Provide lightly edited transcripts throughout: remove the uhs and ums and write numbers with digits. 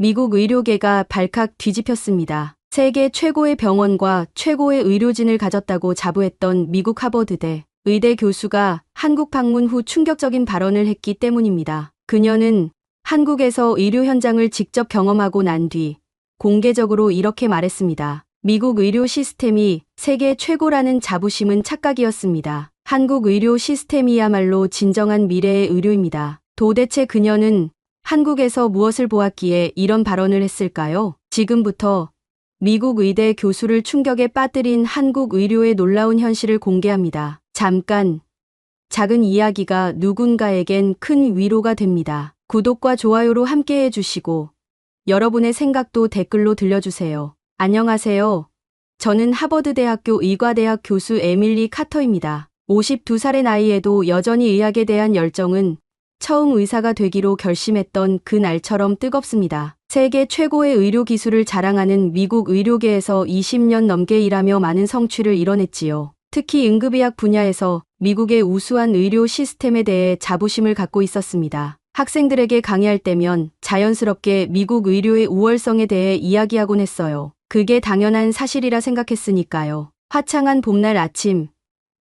미국 의료계가 발칵 뒤집혔습니다. 세계 최고의 병원과 최고의 의료진을 가졌다고 자부했던 미국 하버드대 의대 교수가 한국 방문 후 충격적인 발언을 했기 때문입니다. 그녀는 한국에서 의료 현장을 직접 경험하고 난 뒤 공개적으로 이렇게 말했습니다. 미국 의료 시스템이 세계 최고라는 자부심은 착각이었습니다. 한국 의료 시스템이야말로 진정한 미래의 의료입니다. 도대체 그녀는 한국에서 무엇을 보았기에 이런 발언을 했을까요? 지금부터 미국 의대 교수를 충격에 빠뜨린 한국 의료의 놀라운 현실을 공개합니다. 잠깐, 작은 이야기가 누군가에겐 큰 위로가 됩니다. 구독과 좋아요로 함께해 주시고 여러분의 생각도 댓글로 들려주세요. 안녕하세요. 저는 하버드대학교 의과대학 교수 에밀리 카터입니다. 52살의 나이에도 여전히 의학에 대한 열정은 처음 의사가 되기로 결심했던 그 날처럼 뜨겁습니다. 세계 최고의 의료 기술을 자랑하는 미국 의료계에서 20년 넘게 일하며 많은 성취를 이뤄냈지요. 특히 응급의학 분야에서 미국의 우수한 의료 시스템에 대해 자부심을 갖고 있었습니다. 학생들에게 강의할 때면 자연스럽게 미국 의료의 우월성에 대해 이야기하곤 했어요. 그게 당연한 사실이라 생각했으니까요. 화창한 봄날 아침,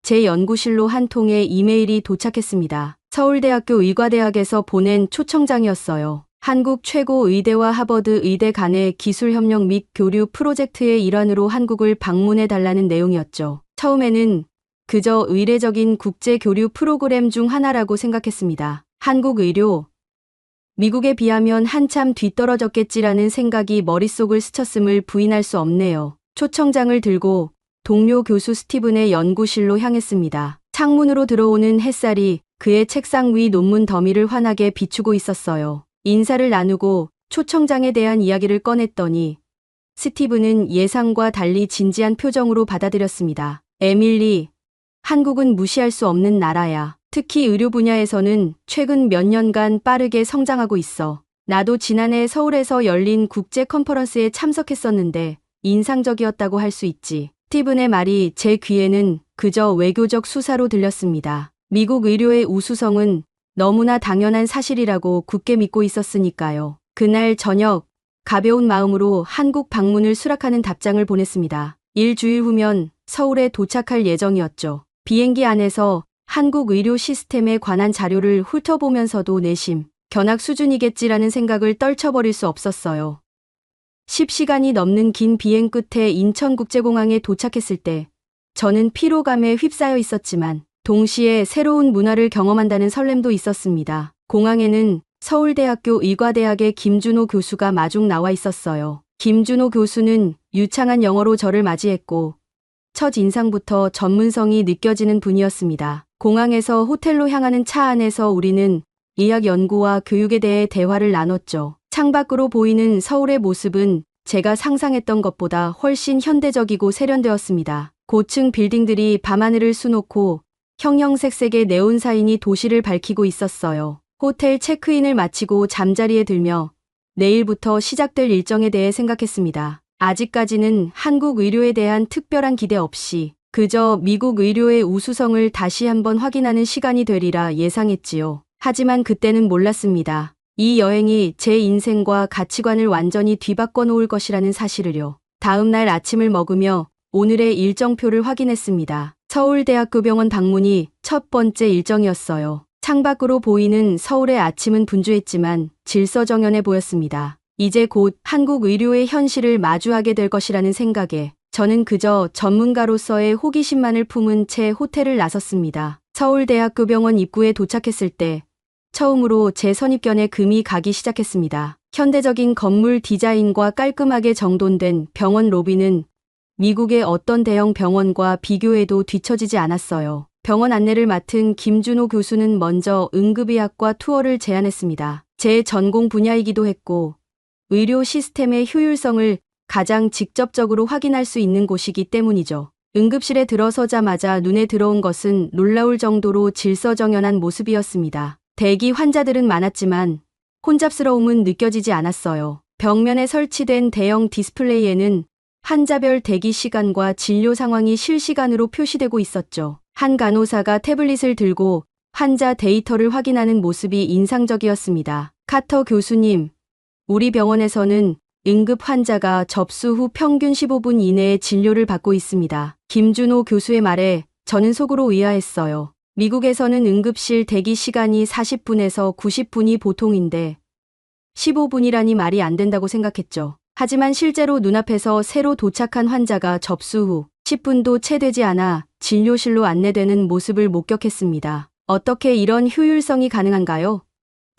제 연구실로 한 통의 이메일이 도착했습니다. 서울대학교 의과대학에서 보낸 초청장이었어요. 한국 최고 의대와 하버드 의대 간의 기술협력 및 교류 프로젝트의 일환으로 한국을 방문해달라는 내용이었죠. 처음에는 그저 의례적인 국제 교류 프로그램 중 하나라고 생각했습니다. 한국 의료, 미국에 비하면 한참 뒤떨어졌겠지라는 생각이 머릿속을 스쳤음을 부인할 수 없네요. 초청장을 들고 동료 교수 스티븐의 연구실로 향했습니다. 창문으로 들어오는 햇살이 그의 책상 위 논문 더미를 환하게 비추고 있었어요. 인사를 나누고 초청장에 대한 이야기를 꺼냈더니 스티븐은 예상과 달리 진지한 표정으로 받아들였습니다. 에밀리, 한국은 무시할 수 없는 나라야. 특히 의료 분야에서는 최근 몇 년간 빠르게 성장하고 있어. 나도 지난해 서울에서 열린 국제 컨퍼런스에 참석했었는데 인상적이었다고 할 수 있지. 스티븐의 말이 제 귀에는 그저 외교적 수사로 들렸습니다. 미국 의료의 우수성은 너무나 당연한 사실이라고 굳게 믿고 있었으니까요. 그날 저녁, 가벼운 마음으로 한국 방문을 수락하는 답장을 보냈습니다. 일주일 후면 서울에 도착할 예정이었죠. 비행기 안에서 한국 의료 시스템에 관한 자료를 훑어보면서도 내심 견학 수준이겠지라는 생각을 떨쳐버릴 수 없었어요. 10시간이 넘는 긴 비행 끝에 인천국제공항에 도착했을 때 저는 피로감에 휩싸여 있었지만 동시에 새로운 문화를 경험한다는 설렘도 있었습니다. 공항에는 서울대학교 의과대학의 김준호 교수가 마중 나와 있었어요. 김준호 교수는 유창한 영어로 저를 맞이했고 첫 인상부터 전문성이 느껴지는 분이었습니다. 공항에서 호텔로 향하는 차 안에서 우리는 의학 연구와 교육에 대해 대화를 나눴죠. 창밖으로 보이는 서울의 모습은 제가 상상했던 것보다 훨씬 현대적이고 세련되었습니다. 고층 빌딩들이 밤하늘을 수놓고 형형색색의 네온 사인이 도시를 밝히고 있었어요. 호텔 체크인을 마치고 잠자리에 들며 내일부터 시작될 일정에 대해 생각했습니다. 아직까지는 한국 의료에 대한 특별한 기대 없이 그저 미국 의료의 우수성을 다시 한번 확인하는 시간이 되리라 예상했지요. 하지만 그때는 몰랐습니다. 이 여행이 제 인생과 가치관을 완전히 뒤바꿔 놓을 것이라는 사실을요. 다음 날 아침을 먹으며 오늘의 일정표를 확인했습니다. 서울대학교 병원 방문이 첫 번째 일정이었어요. 창밖으로 보이는 서울의 아침은 분주했지만 질서정연해 보였습니다. 이제 곧 한국 의료의 현실을 마주하게 될 것이라는 생각에 저는 그저 전문가로서의 호기심만을 품은 채 호텔을 나섰습니다. 서울대학교 병원 입구에 도착했을 때 처음으로 제 선입견에 금이 가기 시작했습니다. 현대적인 건물 디자인과 깔끔하게 정돈된 병원 로비는 미국의 어떤 대형 병원과 비교해도 뒤처지지 않았어요. 병원 안내를 맡은 김준호 교수는 먼저 응급의학과 투어를 제안했습니다. 제 전공 분야이기도 했고 의료 시스템의 효율성을 가장 직접적으로 확인할 수 있는 곳이기 때문이죠. 응급실에 들어서자마자 눈에 들어온 것은 놀라울 정도로 질서정연한 모습이었습니다. 대기 환자들은 많았지만 혼잡스러움은 느껴지지 않았어요. 벽면에 설치된 대형 디스플레이에는 환자별 대기 시간과 진료 상황이 실시간으로 표시되고 있었죠. 한 간호사가 태블릿을 들고 환자 데이터를 확인하는 모습이 인상적이었습니다. 카터 교수님, 우리 병원에서는 응급 환자가 접수 후 평균 15분 이내에 진료를 받고 있습니다. 김준호 교수의 말에 저는 속으로 의아했어요. 미국에서는 응급실 대기 시간이 40분에서 90분이 보통인데 15분이라니 말이 안 된다고 생각했죠. 하지만 실제로 눈앞에서 새로 도착한 환자가 접수 후 10분도 채 되지 않아 진료실로 안내되는 모습을 목격했습니다. 어떻게 이런 효율성이 가능한가요?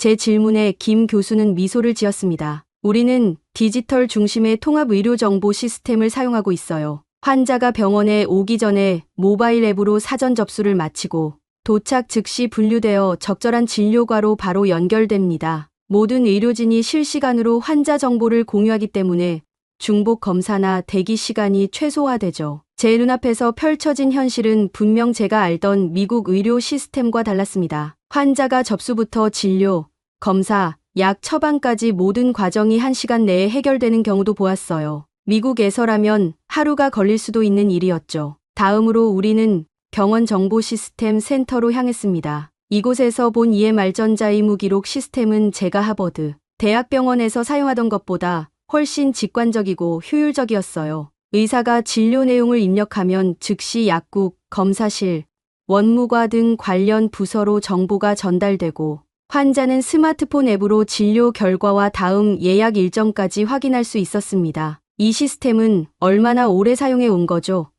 제 질문에 김 교수는 미소를 지었습니다. 우리는 디지털 중심의 통합 의료 정보 시스템을 사용하고 있어요. 환자가 병원에 오기 전에 모바일 앱으로 사전 접수를 마치고 도착 즉시 분류되어 적절한 진료과로 바로 연결됩니다. 모든 의료진이 실시간으로 환자 정보를 공유하기 때문에 중복 검사나 대기 시간이 최소화되죠. 제 눈앞에서 펼쳐진 현실은 분명 제가 알던 미국 의료 시스템과 달랐습니다. 환자가 접수부터 진료, 검사, 약 처방까지 모든 과정이 1시간 내에 해결되는 경우도 보았어요. 미국에서라면 하루가 걸릴 수도 있는 일이었죠. 다음으로 우리는 병원 정보 시스템 센터로 향했습니다. 이곳에서 본 EMR 전자의무기록 시스템은 제가 하버드 대학병원에서 사용하던 것보다 훨씬 직관적이고 효율적이었어요. 의사가 진료 내용을 입력하면 즉시 약국, 검사실, 원무과 등 관련 부서로 정보가 전달되고 환자는 스마트폰 앱으로 진료 결과와 다음 예약 일정까지 확인할 수 있었습니다. 이 시스템은 얼마나 오래 사용해 온 거죠?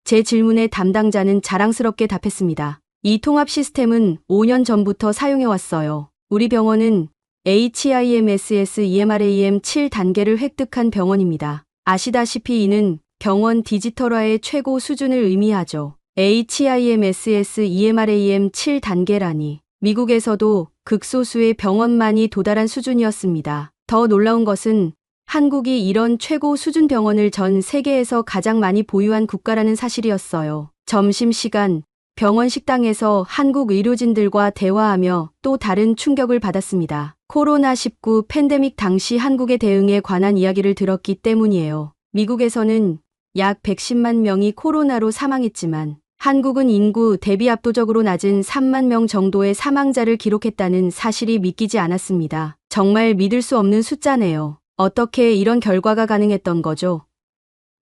제 질문에 담당자는 자랑스럽게 답했습니다. 이 통합 시스템은 5년 전부터 사용해 왔어요. 우리 병원은 HIMSS EMRAM 7단계를 획득한 병원입니다. 아시다시피 이는 병원 디지털화의 최고 수준을 의미하죠. HIMSS EMRAM 7단계라니. 미국에서도 극소수의 병원만이 도달한 수준이었습니다. 더 놀라운 것은 한국이 이런 최고 수준 병원을 전 세계에서 가장 많이 보유한 국가라는 사실이었어요. 점심시간, 병원 식당에서 한국 의료진들과 대화하며 또 다른 충격을 받았습니다. 코로나19 팬데믹 당시 한국의 대응에 관한 이야기를 들었기 때문이에요. 미국에서는 약 110만 명이 코로나로 사망했지만 한국은 인구 대비 압도적으로 낮은 3만 명 정도의 사망자를 기록했다는 사실이 믿기지 않았습니다. 정말 믿을 수 없는 숫자네요. 어떻게 이런 결과가 가능했던 거죠?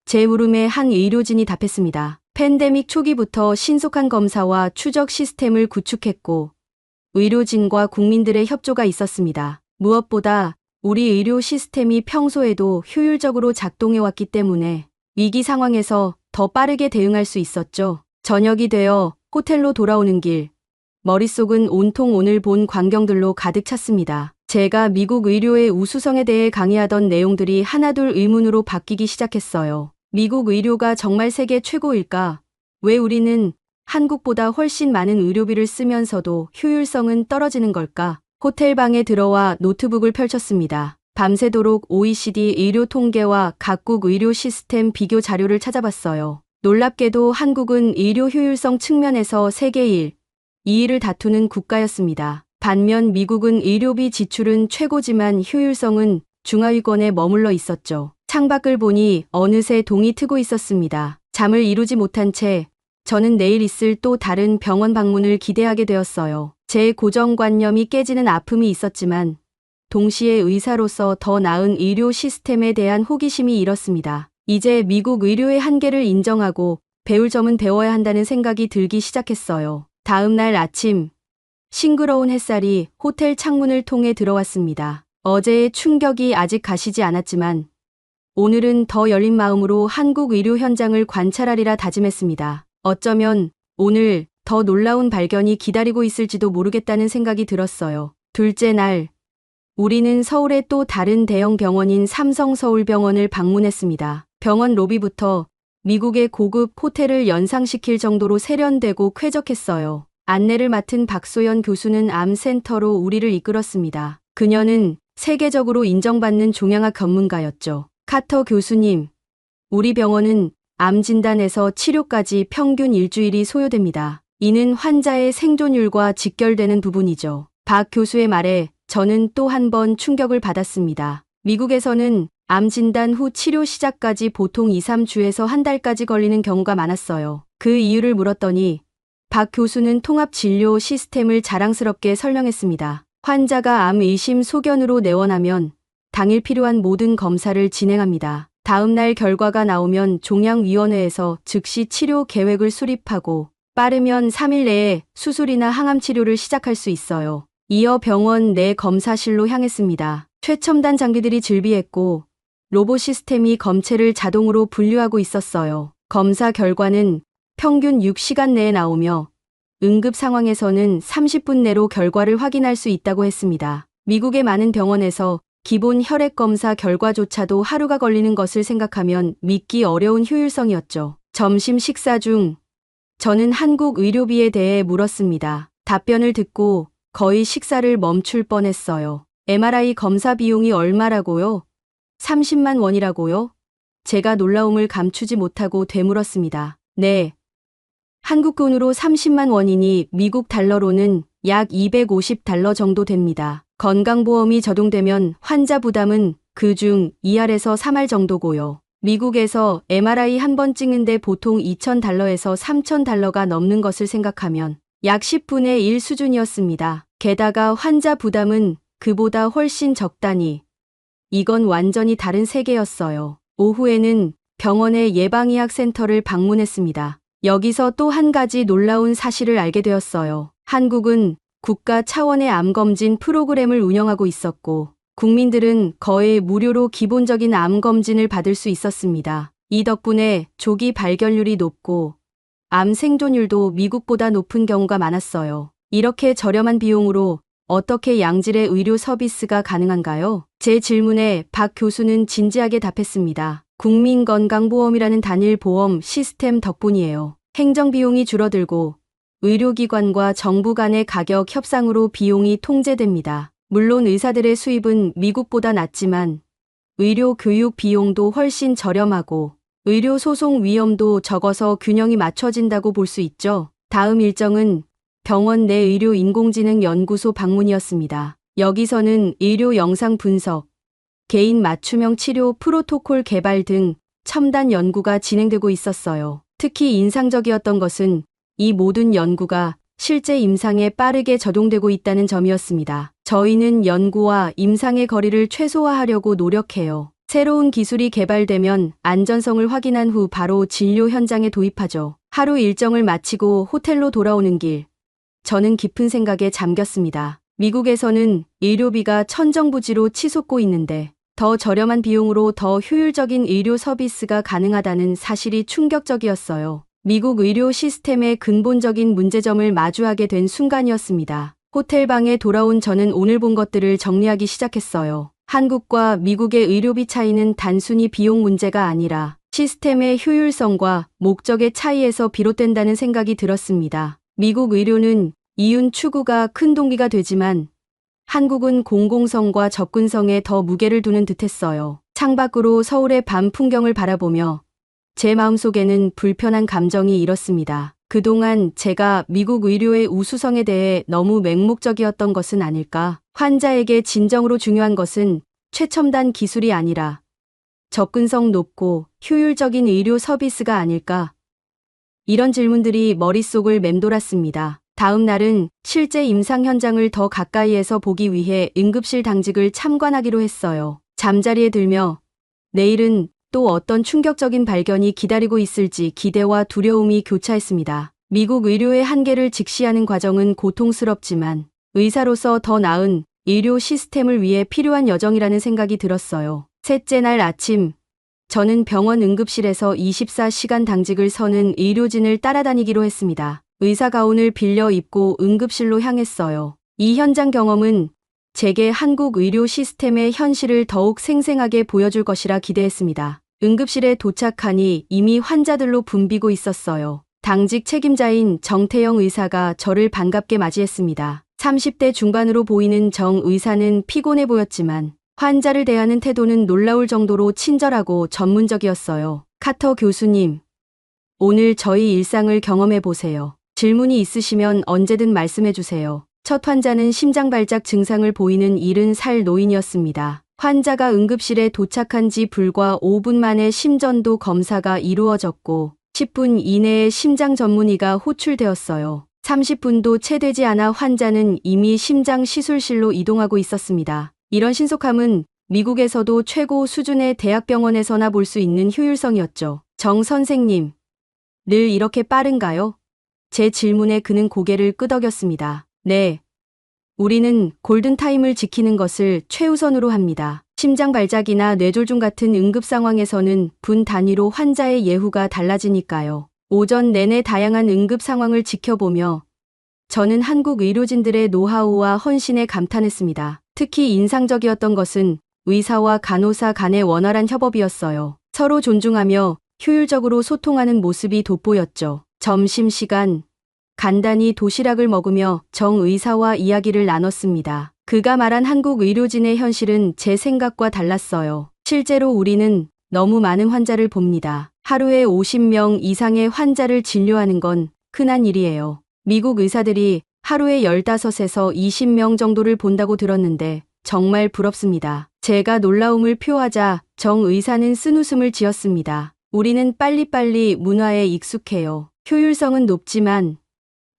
제 물음에 한 의료진이 답했습니다. 팬데믹 초기부터 신속한 검사와 추적 시스템을 구축했고 의료진과 국민들의 협조가 있었습니다. 무엇보다 우리 의료 시스템이 평소에도 효율적으로 작동해왔기 때문에 위기 상황에서 더 빠르게 대응할 수 있었죠. 저녁이 되어 호텔로 돌아오는 길, 머릿속은 온통 오늘 본 광경들로 가득 찼습니다. 제가 미국 의료의 우수성에 대해 강의하던 내용들이 하나둘 의문으로 바뀌기 시작했어요. 미국 의료가 정말 세계 최고일까? 왜 우리는 한국보다 훨씬 많은 의료비를 쓰면서도 효율성은 떨어지는 걸까? 호텔 방에 들어와 노트북을 펼쳤습니다. 밤새도록 OECD 의료 통계와 각국 의료 시스템 비교 자료를 찾아봤어요. 놀랍게도 한국은 의료 효율성 측면에서 세계 1, 2위를 다투는 국가였습니다. 반면 미국은 의료비 지출은 최고지만 효율성은 중하위권에 머물러 있었죠. 창밖을 보니 어느새 동이 트고 있었습니다. 잠을 이루지 못한 채 저는 내일 있을 또 다른 병원 방문을 기대하게 되었어요. 제 고정관념이 깨지는 아픔이 있었지만 동시에 의사로서 더 나은 의료 시스템에 대한 호기심이 일었습니다. 이제 미국 의료의 한계를 인정하고 배울 점은 배워야 한다는 생각이 들기 시작했어요. 다음 날 아침, 싱그러운 햇살이 호텔 창문을 통해 들어왔습니다. 어제의 충격이 아직 가시지 않았지만 오늘은 더 열린 마음으로 한국 의료 현장을 관찰하리라 다짐했습니다. 어쩌면 오늘 더 놀라운 발견이 기다리고 있을지도 모르겠다는 생각이 들었어요. 둘째 날, 우리는 서울의 또 다른 대형 병원인 삼성서울병원을 방문했습니다. 병원 로비부터 미국의 고급 호텔을 연상시킬 정도로 세련되고 쾌적했어요. 안내를 맡은 박소연 교수는 암센터로 우리를 이끌었습니다. 그녀는 세계적으로 인정받는 종양학 전문가였죠. 카터 교수님, 우리 병원은 암 진단에서 치료까지 평균 일주일이 소요됩니다. 이는 환자의 생존율과 직결되는 부분이죠. 박 교수의 말에 저는 또 한 번 충격을 받았습니다. 미국에서는 암 진단 후 치료 시작까지 보통 2, 3주에서 한 달까지 걸리는 경우가 많았어요. 그 이유를 물었더니 박 교수는 통합 진료 시스템을 자랑스럽게 설명했습니다. 환자가 암 의심 소견으로 내원하면 당일 필요한 모든 검사를 진행합니다. 다음 날 결과가 나오면 종양위원회에서 즉시 치료 계획을 수립하고 빠르면 3일 내에 수술이나 항암 치료를 시작할 수 있어요. 이어 병원 내 검사실로 향했습니다. 최첨단 장비들이 즐비했고 로봇 시스템이 검체를 자동으로 분류하고 있었어요. 검사 결과는 평균 6시간 내에 나오며 응급 상황에서는 30분 내로 결과를 확인할 수 있다고 했습니다. 미국의 많은 병원에서 기본 혈액 검사 결과조차도 하루가 걸리는 것을 생각하면 믿기 어려운 효율성이었죠. 점심 식사 중 저는 한국 의료비에 대해 물었습니다. 답변을 듣고 거의 식사를 멈출 뻔했어요. MRI 검사 비용이 얼마라고요? 30만 원이라고요? 제가 놀라움을 감추지 못하고 되물었습니다. 네. 한국 돈으로 30만 원이니 미국 달러로는 약 250달러 정도 됩니다. 건강보험이 적용되면 환자 부담은 그중 2알에서 3알 정도고요. 미국에서 MRI 한 번 찍는데 보통 2,000달러에서 3,000달러가 넘는 것을 생각하면 약 10분의 1 수준이었습니다. 게다가 환자 부담은 그보다 훨씬 적다니 이건 완전히 다른 세계였어요. 오후에는 병원의 예방의학센터를 방문했습니다. 여기서 또 한 가지 놀라운 사실을 알게 되었어요. 한국은 국가 차원의 암검진 프로그램을 운영하고 있었고 국민들은 거의 무료로 기본적인 암검진을 받을 수 있었습니다. 이 덕분에 조기 발견률이 높고 암 생존율도 미국보다 높은 경우가 많았어요. 이렇게 저렴한 비용으로 어떻게 양질의 의료 서비스가 가능한가요? 제 질문에 박 교수는 진지하게 답했습니다. 국민건강보험이라는 단일 보험 시스템 덕분이에요. 행정비용이 줄어들고 의료기관과 정부 간의 가격 협상으로 비용이 통제됩니다. 물론 의사들의 수입은 미국보다 낮지만 의료 교육 비용도 훨씬 저렴하고 의료 소송 위험도 적어서 균형이 맞춰진다고 볼 수 있죠. 다음 일정은 병원 내 의료 인공지능 연구소 방문이었습니다. 여기서는 의료 영상 분석, 개인 맞춤형 치료 프로토콜 개발 등 첨단 연구가 진행되고 있었어요. 특히 인상적이었던 것은 이 모든 연구가 실제 임상에 빠르게 적용되고 있다는 점이었습니다. 저희는 연구와 임상의 거리를 최소화하려고 노력해요. 새로운 기술이 개발되면 안전성을 확인한 후 바로 진료 현장에 도입하죠. 하루 일정을 마치고 호텔로 돌아오는 길, 저는 깊은 생각에 잠겼습니다. 미국에서는 의료비가 천정부지로 치솟고 있는데 더 저렴한 비용으로 더 효율적인 의료 서비스가 가능하다는 사실이 충격적이었어요. 미국 의료 시스템의 근본적인 문제점을 마주하게 된 순간이었습니다. 호텔방에 돌아온 저는 오늘 본 것들을 정리하기 시작했어요. 한국과 미국의 의료비 차이는 단순히 비용 문제가 아니라 시스템의 효율성과 목적의 차이에서 비롯된다는 생각이 들었습니다. 미국 의료는 이윤 추구가 큰 동기가 되지만 한국은 공공성과 접근성에 더 무게를 두는 듯했어요. 창밖으로 서울의 밤 풍경을 바라보며 제 마음속에는 불편한 감정이 일었습니다. 그동안 제가 미국 의료의 우수성에 대해 너무 맹목적이었던 것은 아닐까? 환자에게 진정으로 중요한 것은 최첨단 기술이 아니라 접근성 높고 효율적인 의료 서비스가 아닐까? 이런 질문들이 머릿속을 맴돌았습니다. 다음 날은 실제 임상 현장을 더 가까이에서 보기 위해 응급실 당직을 참관하기로 했어요. 잠자리에 들며 내일은 또 어떤 충격적인 발견이 기다리고 있을지 기대와 두려움이 교차했습니다. 미국 의료의 한계를 직시하는 과정은 고통스럽지만 의사로서 더 나은 의료 시스템을 위해 필요한 여정이라는 생각이 들었어요. 셋째 날 아침, 저는 병원 응급실에서 24시간 당직을 서는 의료진을 따라다니기로 했습니다. 의사 가운을 빌려 입고 응급실로 향했어요. 이 현장 경험은 제게 한국 의료 시스템의 현실을 더욱 생생하게 보여줄 것이라 기대했습니다. 응급실에 도착하니 이미 환자들로 붐비고 있었어요. 당직 책임자인 정태영 의사가 저를 반갑게 맞이했습니다. 30대 중반으로 보이는 정 의사는 피곤해 보였지만 환자를 대하는 태도는 놀라울 정도로 친절하고 전문적이었어요. 카터 교수님, 오늘 저희 일상을 경험해 보세요. 질문이 있으시면 언제든 말씀해 주세요. 첫 환자는 심장발작 증상을 보이는 70살 노인이었습니다. 환자가 응급실에 도착한 지 불과 5분 만에 심전도 검사가 이루어졌고 10분 이내에 심장 전문의가 호출되었어요. 30분도 채 되지 않아 환자는 이미 심장 시술실로 이동하고 있었습니다. 이런 신속함은 미국에서도 최고 수준의 대학병원에서나 볼 수 있는 효율성이었죠. 정 선생님, 늘 이렇게 빠른가요? 제 질문에 그는 고개를 끄덕였습니다. 네. 우리는 골든타임을 지키는 것을 최우선으로 합니다. 심장 발작이나 뇌졸중 같은 응급 상황에서는 분 단위로 환자의 예후가 달라지니까요. 오전 내내 다양한 응급 상황을 지켜보며 저는 한국 의료진들의 노하우와 헌신에 감탄했습니다. 특히 인상적이었던 것은 의사와 간호사 간의 원활한 협업이었어요. 서로 존중하며 효율적으로 소통하는 모습이 돋보였죠. 점심시간, 간단히 도시락을 먹으며 정 의사와 이야기를 나눴습니다. 그가 말한 한국 의료진의 현실은 제 생각과 달랐어요. 실제로 우리는 너무 많은 환자를 봅니다. 하루에 50명 이상의 환자를 진료하는 건 흔한 일이에요. 미국 의사들이 하루에 15에서 20명 정도를 본다고 들었는데 정말 부럽습니다. 제가 놀라움을 표하자 정 의사는 쓴웃음을 지었습니다. 우리는 빨리빨리 문화에 익숙해요. 효율성은 높지만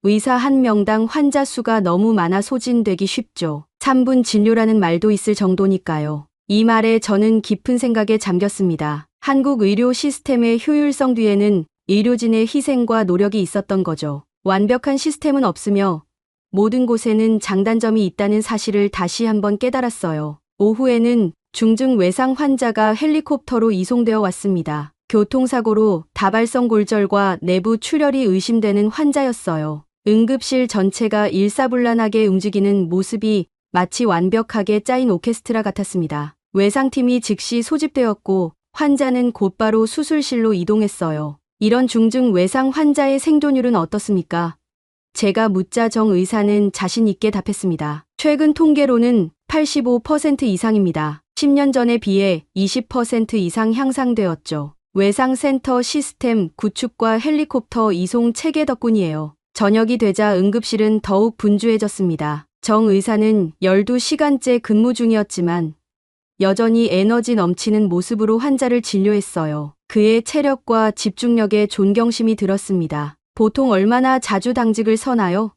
의사 한 명당 환자 수가 너무 많아 소진되기 쉽죠. 3분 진료라는 말도 있을 정도니까요. 이 말에 저는 깊은 생각에 잠겼습니다. 한국 의료 시스템의 효율성 뒤에는 의료진의 희생과 노력이 있었던 거죠. 완벽한 시스템은 없으며 모든 곳에는 장단점이 있다는 사실을 다시 한번 깨달았어요. 오후에는 중증 외상 환자가 헬리콥터로 이송되어 왔습니다. 교통사고로 다발성 골절과 내부 출혈이 의심되는 환자였어요. 응급실 전체가 일사불란하게 움직이는 모습이 마치 완벽하게 짜인 오케스트라 같았습니다. 외상팀이 즉시 소집되었고 환자는 곧바로 수술실로 이동했어요. 이런 중증 외상 환자의 생존율은 어떻습니까? 제가 묻자 정 의사는 자신 있게 답했습니다. 최근 통계로는 85% 이상입니다. 10년 전에 비해 20% 이상 향상되었죠. 외상센터 시스템 구축과 헬리콥터 이송 체계 덕분이에요. 저녁이 되자 응급실은 더욱 분주해졌습니다. 정 의사는 12시간째 근무 중이었지만 여전히 에너지 넘치는 모습으로 환자를 진료했어요. 그의 체력과 집중력에 존경심이 들었습니다. 보통 얼마나 자주 당직을 서나요?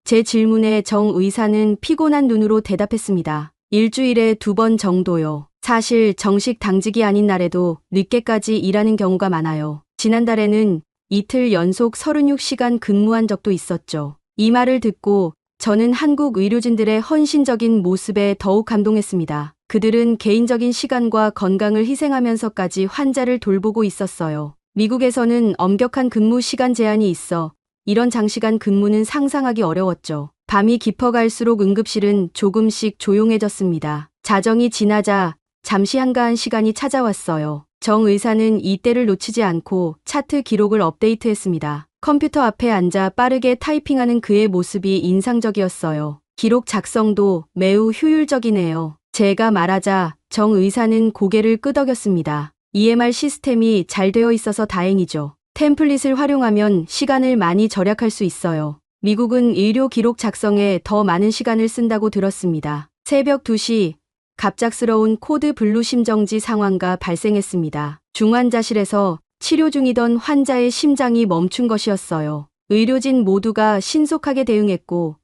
제 질문에 정 의사는 피곤한 눈으로 대답했습니다. 일주일에 2번 정도요. 사실 정식 당직이 아닌 날에도 늦게까지 일하는 경우가 많아요. 지난달에는 이틀 연속 36시간 근무한 적도 있었죠. 이 말을 듣고 저는 한국 의료진들의 헌신적인 모습에 더욱 감동했습니다. 그들은 개인적인 시간과 건강을 희생하면서까지 환자를 돌보고 있었어요. 미국에서는 엄격한 근무 시간 제한이 있어 이런 장시간 근무는 상상하기 어려웠죠. 밤이 깊어갈수록 응급실은 조금씩 조용해졌습니다. 자정이 지나자 잠시 한가한 시간이 찾아왔어요. 정 의사는 이때를 놓치지 않고 차트 기록을 업데이트했습니다. 컴퓨터 앞에 앉아 빠르게 타이핑하는 그의 모습이 인상적이었어요. 기록 작성도 매우 효율적이네요. 제가 말하자 정 의사는 고개를 끄덕였습니다. EMR 시스템이 잘 되어 있어서 다행이죠. 템플릿을 활용하면 시간을 많이 절약할 수 있어요. 미국은 의료 기록 작성에 더 많은 시간을 쓴다고 들었습니다. 새벽 2시 갑작스러운 코드 블루 심정지 상황가 발생했습니다. 중환자실에서 치료 중이던 환자의 심장이 멈춘 것이었어요. 의료진 모두가 신속하게 대응했고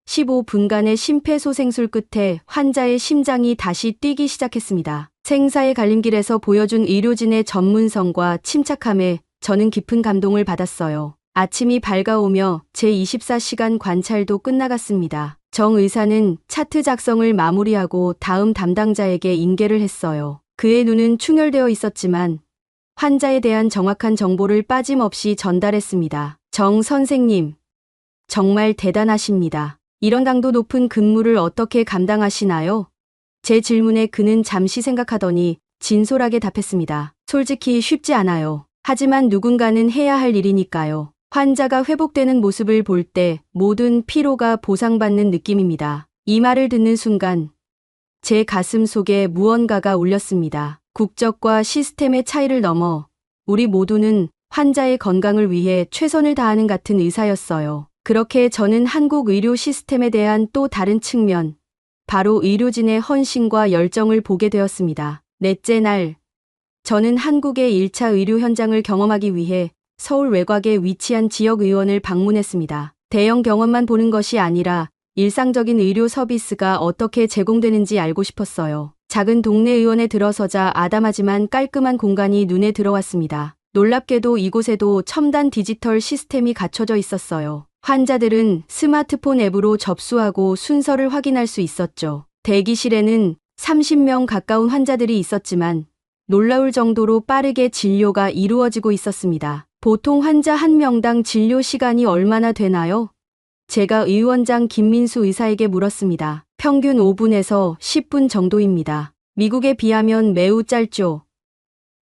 15분간의 심폐소생술 끝에 환자의 심장이 다시 뛰기 시작했습니다. 생사의 갈림길에서 보여준 의료진의 전문성과 침착함에 저는 깊은 감동을 받았어요. 아침이 밝아오며 제24시간 관찰도 끝나갔습니다. 정 의사는 차트 작성을 마무리하고 다음 담당자에게 인계를 했어요. 그의 눈은 충혈되어 있었지만 환자에 대한 정확한 정보를 빠짐없이 전달했습니다. 정 선생님, 정말 대단하십니다. 이런 강도 높은 근무를 어떻게 감당하시나요? 제 질문에 그는 잠시 생각하더니 진솔하게 답했습니다. 솔직히 쉽지 않아요. 하지만 누군가는 해야 할 일이니까요. 환자가 회복되는 모습을 볼 때 모든 피로가 보상받는 느낌입니다. 이 말을 듣는 순간 제 가슴 속에 무언가가 울렸습니다. 국적과 시스템의 차이를 넘어 우리 모두는 환자의 건강을 위해 최선을 다하는 같은 의사였어요. 그렇게 저는 한국 의료 시스템에 대한 또 다른 측면, 바로 의료진의 헌신과 열정을 보게 되었습니다. 넷째 날, 저는 한국의 1차 의료 현장을 경험하기 위해 서울 외곽에 위치한 지역의원을 방문했습니다. 대형 병원만 보는 것이 아니라 일상적인 의료 서비스가 어떻게 제공되는지 알고 싶었어요. 작은 동네 의원에 들어서자 아담하지만 깔끔한 공간이 눈에 들어왔습니다. 놀랍게도 이곳에도 첨단 디지털 시스템이 갖춰져 있었어요. 환자들은 스마트폰 앱으로 접수하고 순서를 확인할 수 있었죠. 대기실에는 30명 가까운 환자들이 있었지만 놀라울 정도로 빠르게 진료가 이루어지고 있었습니다. 보통 환자 한 명당 진료 시간이 얼마나 되나요? 제가 의원장 김민수 의사에게 물었습니다. 평균 5분에서 10분 정도입니다. 미국에 비하면 매우 짧죠.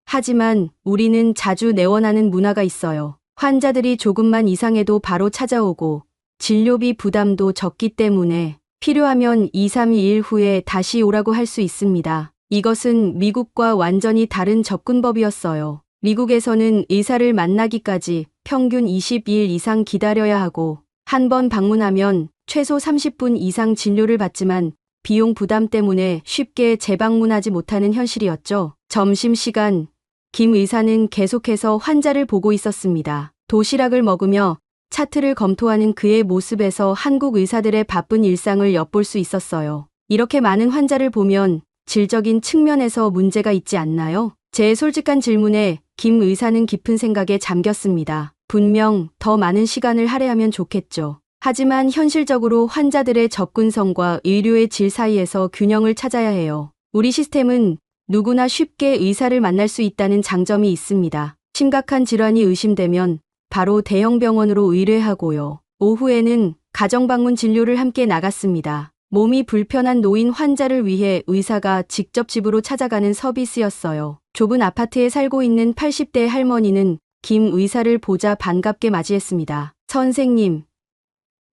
하지만 우리는 자주 내원하는 문화가 있어요. 환자들이 조금만 이상해도 바로 찾아오고 진료비 부담도 적기 때문에 필요하면 2, 3일 후에 다시 오라고 할 수 있습니다. 이것은 미국과 완전히 다른 접근법이었어요. 미국에서는 의사를 만나기까지 평균 20일 이상 기다려야 하고 한 번 방문하면 최소 30분 이상 진료를 받지만 비용 부담 때문에 쉽게 재방문하지 못하는 현실이었죠. 점심시간, 김 의사는 계속해서 환자를 보고 있었습니다. 도시락을 먹으며 차트를 검토하는 그의 모습에서 한국 의사들의 바쁜 일상을 엿볼 수 있었어요. 이렇게 많은 환자를 보면 질적인 측면에서 문제가 있지 않나요? 제 솔직한 질문에 김 의사는 깊은 생각에 잠겼습니다. 분명 더 많은 시간을 할애하면 좋겠죠. 하지만 현실적으로 환자들의 접근성과 의료의 질 사이에서 균형을 찾아야 해요. 우리 시스템은 누구나 쉽게 의사를 만날 수 있다는 장점이 있습니다. 심각한 질환이 의심되면 바로 대형 병원으로 의뢰하고요. 오후에는 가정방문 진료를 함께 나갔습니다. 몸이 불편한 노인 환자를 위해 의사가 직접 집으로 찾아가는 서비스였어요. 좁은 아파트에 살고 있는 80대 할머니는 김 의사를 보자 반갑게 맞이했습니다. 선생님,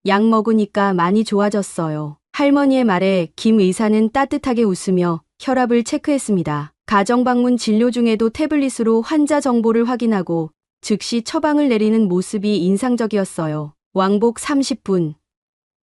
약 먹으니까 많이 좋아졌어요. 할머니의 말에 김 의사는 따뜻하게 웃으며 혈압을 체크했습니다. 가정방문 진료 중에도 태블릿으로 환자 정보를 확인하고 즉시 처방을 내리는 모습이 인상적이었어요. 왕복 30분,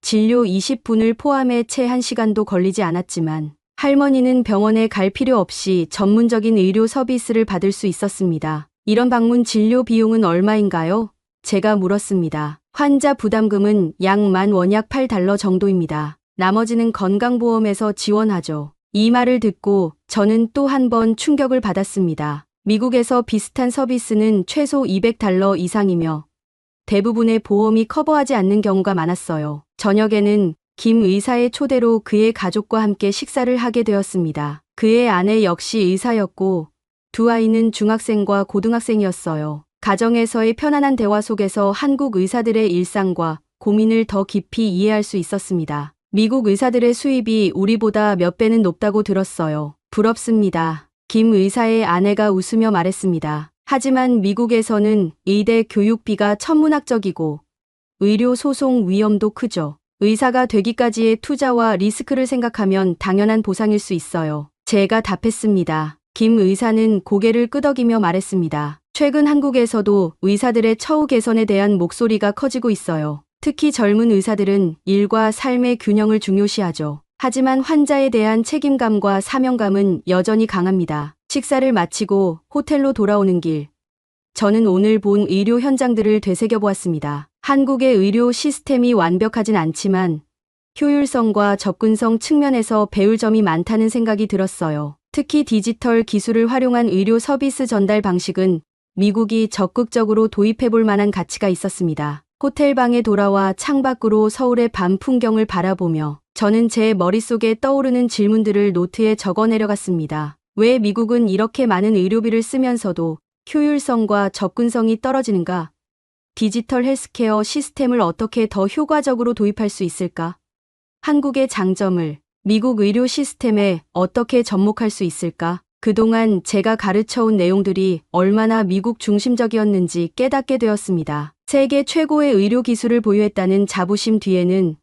진료 20분을 포함해 채 1시간도 걸리지 않았지만 할머니는 병원에 갈 필요 없이 전문적인 의료 서비스를 받을 수 있었습니다. 이런 방문 진료 비용은 얼마인가요? 제가 물었습니다. 환자 부담금은 약 만 원약 $8 정도입니다. 나머지는 건강보험에서 지원하죠. 이 말을 듣고 저는 또 한 번 충격을 받았습니다. 미국에서 비슷한 서비스는 최소 $200 이상이며 대부분의 보험이 커버하지 않는 경우가 많았어요. 저녁에는 김 의사의 초대로 그의 가족과 함께 식사를 하게 되었습니다. 그의 아내 역시 의사였고 두 아이는 중학생과 고등학생이었어요. 가정에서의 편안한 대화 속에서 한국 의사들의 일상과 고민을 더 깊이 이해할 수 있었습니다. 미국 의사들의 수입이 우리보다 몇 배는 높다고 들었어요. 부럽습니다. 김 의사의 아내가 웃으며 말했습니다. 하지만 미국에서는 의대 교육비가 천문학적이고 의료 소송 위험도 크죠. 의사가 되기까지의 투자와 리스크를 생각하면 당연한 보상일 수 있어요. 제가 답했습니다. 김 의사는 고개를 끄덕이며 말했습니다. 최근 한국에서도 의사들의 처우 개선에 대한 목소리가 커지고 있어요. 특히 젊은 의사들은 일과 삶의 균형을 중요시하죠. 하지만 환자에 대한 책임감과 사명감은 여전히 강합니다. 식사를 마치고 호텔로 돌아오는 길, 저는 오늘 본 의료 현장들을 되새겨보았습니다. 한국의 의료 시스템이 완벽하진 않지만 효율성과 접근성 측면에서 배울 점이 많다는 생각이 들었어요. 특히 디지털 기술을 활용한 의료 서비스 전달 방식은 미국이 적극적으로 도입해볼 만한 가치가 있었습니다. 호텔방에 돌아와 창밖으로 서울의 밤 풍경을 바라보며 저는 제 머릿속에 떠오르는 질문들을 노트에 적어 내려갔습니다. 왜 미국은 이렇게 많은 의료비를 쓰면서도 효율성과 접근성이 떨어지는가? 디지털 헬스케어 시스템을 어떻게 더 효과적으로 도입할 수 있을까? 한국의 장점을 미국 의료 시스템에 어떻게 접목할 수 있을까? 그동안 제가 가르쳐온 내용들이 얼마나 미국 중심적이었는지 깨닫게 되었습니다. 세계 최고의 의료 기술을 보유했다는 자부심 뒤에는